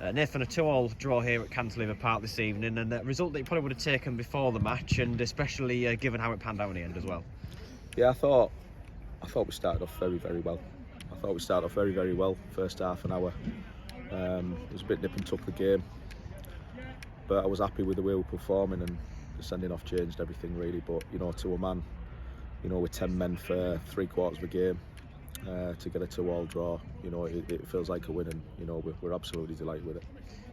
Nathan, a 2-2 draw here at Cantilever Park this evening, and a result that you probably would have taken before the match, and especially given how it panned out in the end as well. Yeah, I thought we started off very well. I thought we started off very well. First half an hour, it was a bit nip and tuck the game, but I was happy with the way we were performing, and the sending off changed everything really. But to a man, with 10 men for 3/4 of the game, to get a 2-2 draw, it feels like a win, and we're absolutely delighted with it.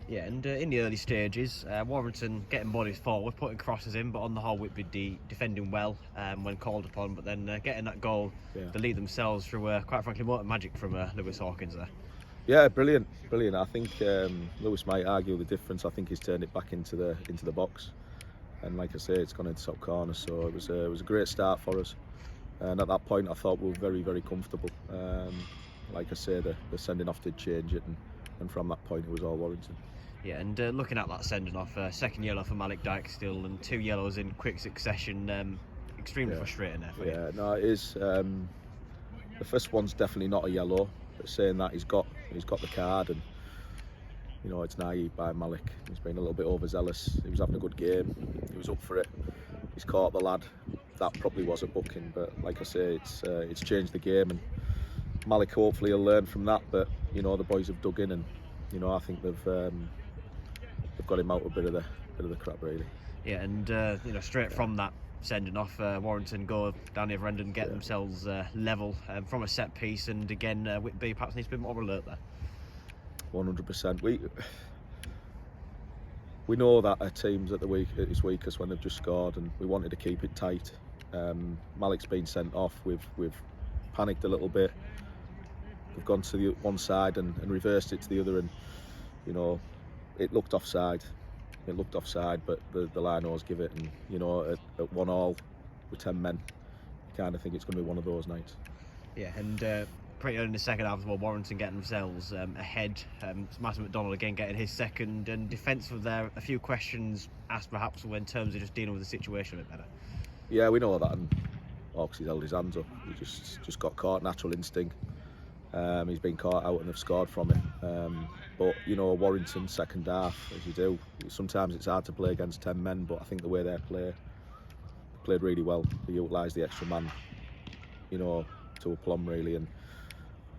Yeah, and in the early stages, Warrington getting bodies forward, putting crosses in, but on the whole Whitby defending well when called upon, but then getting that goal, to lead themselves through, quite frankly, more magic from Lewis Hawkins there. Yeah, brilliant. I think Lewis might argue the difference. I think he's turned it back into the box, and like I say, it's gone into top corner. So it was a great start for us. And at that point, I thought we were very comfortable. Like I say, the sending off did change it, and from that point, it was all Warrington. Yeah, and looking at that sending off, second yellow for Malik Dyke-Still and 2 yellows in quick succession, extremely frustrating there for you. Yeah, no, it is. The first one's definitely not a yellow, but saying that he's got the card, and it's naive by Malik. He's been a little bit overzealous. He was having a good game. He was up for it. He's caught the lad. That probably was a booking, but like I say, it's changed the game, and Malik hopefully will learn from that. But the boys have dug in, and I think they've got him out a bit of the crap really. Yeah, and straight from that sending off, Warrington go down the other end and get themselves level from a set piece, and again Whitby perhaps needs to be more alert there. 100%. We know that a team's at its weakest when they've just scored, and we wanted to keep it tight. Malik's been sent off. We've panicked a little bit. We've gone to the one side and reversed it to the other, and it looked offside. But the line-ors give it, and at 1-1 with 10 men, you kind of think it's going to be one of those nights. Yeah, and pretty early in the second half as well, Warrington getting themselves ahead. Martin McDonald again getting his second, and defensive there, a few questions asked perhaps in terms of just dealing with the situation a bit better. Yeah, we know that, and Hawks held his hands up. He just got caught, natural instinct. He's been caught out and they've scored from it. But Warrington second half, as you do, sometimes it's hard to play against 10 men, but I think the way they played really well. They utilised the extra man, to a plumb really, and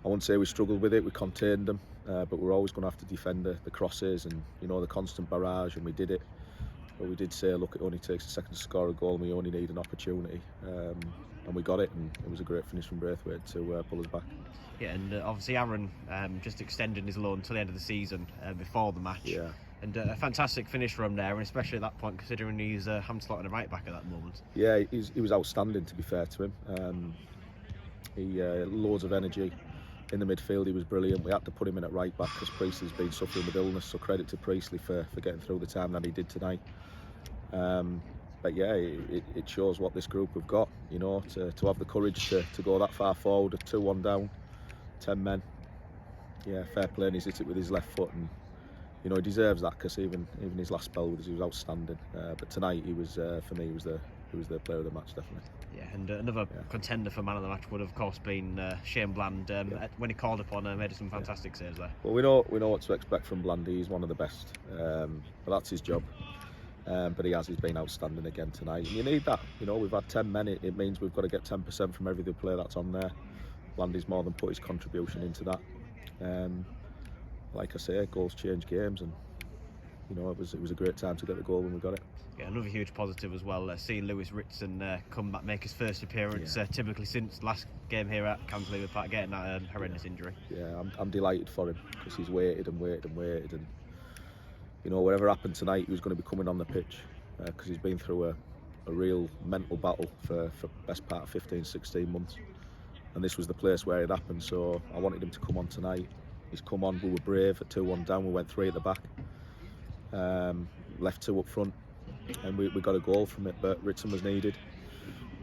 I wouldn't say we struggled with it. We contained them, but we're always going to have to defend the crosses and the constant barrage, and we did it. But we did say, look, it only takes a second to score a goal, and we only need an opportunity, and we got it, and it was a great finish from Braithwaite to pull us back. Yeah, and obviously Aaron just extending his loan until the end of the season before the match. Yeah. And a fantastic finish from there, and especially at that point, considering he's hand slotting a right back at that moment. Yeah, he was outstanding, to be fair to him. He loads of energy in the midfield. He was brilliant. We had to put him in at right back because Priestley's been suffering with illness, so credit to Priestley for getting through the time that he did tonight. But yeah, it shows what this group have got, to have the courage to go that far forward, 2-1 down, 10 men. Yeah, fair play, and he's hit it with his left foot, and he deserves that, because even his last spell with us, he was outstanding. But tonight he was, for me, he was the player of the match, definitely. Yeah, and another contender for man of the match would have, of course, been Shane Bland. When he called upon him, made some fantastic saves there. Well, we know what to expect from Bland. He's one of the best, but that's his job. But he's been outstanding again tonight. And you need that. We've had 10 men. It means we've got to get 10% from every player that's on there. Blandy's more than put his contribution into that. Like I say, goals change games, and it was a great time to get the goal when we got it. Yeah, another huge positive as well. Seeing Lewis Ritson come back, make his first appearance, typically since last game here at Cantilever Park, getting that horrendous injury. Yeah, I'm delighted for him, because he's waited, and whatever happened tonight, he was going to be coming on the pitch, because he's been through a real mental battle for best part of 15-16 months, and this was the place where it happened. So I wanted him to come on tonight. He's come on. We were brave at 2-1 down. We went 3 at the back, left 2 up front, and we got a goal from it. But Ritson was needed.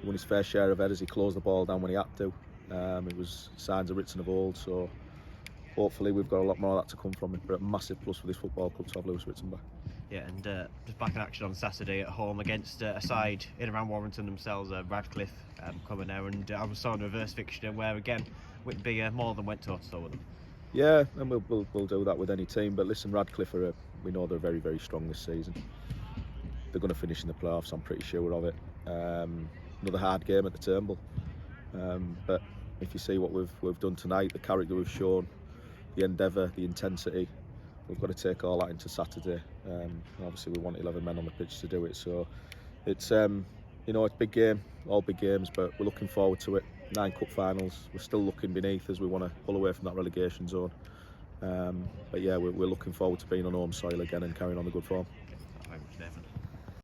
He won his fair share of headers. He closed the ball down when he had to. It was signs of Ritson of old, so hopefully we've got a lot more of that to come from him. But a massive plus for this football club to have Lewis Ritson back. Yeah, and just back in action on Saturday at home against a side in around Warrington themselves, Radcliffe, coming there, and I was saw a reverse fixture where again Whitby more than went toe-to-toe with them. Yeah, and we'll do that with any team. But listen, Radcliffe we know they're very, very strong this season. They're going to finish in the playoffs. I'm pretty sure of it. Another hard game at the Turnbull. But if you see what we've done tonight, the character we've shown, the endeavour, the intensity, we've got to take all that into Saturday. Obviously, we want 11 men on the pitch to do it. So it's it's a big game, all big games, but we're looking forward to it. 9 cup finals. We're still looking beneath as we want to pull away from that relegation zone. But yeah, we're looking forward to being on home soil again and carrying on the good form. Thanks, Nathan.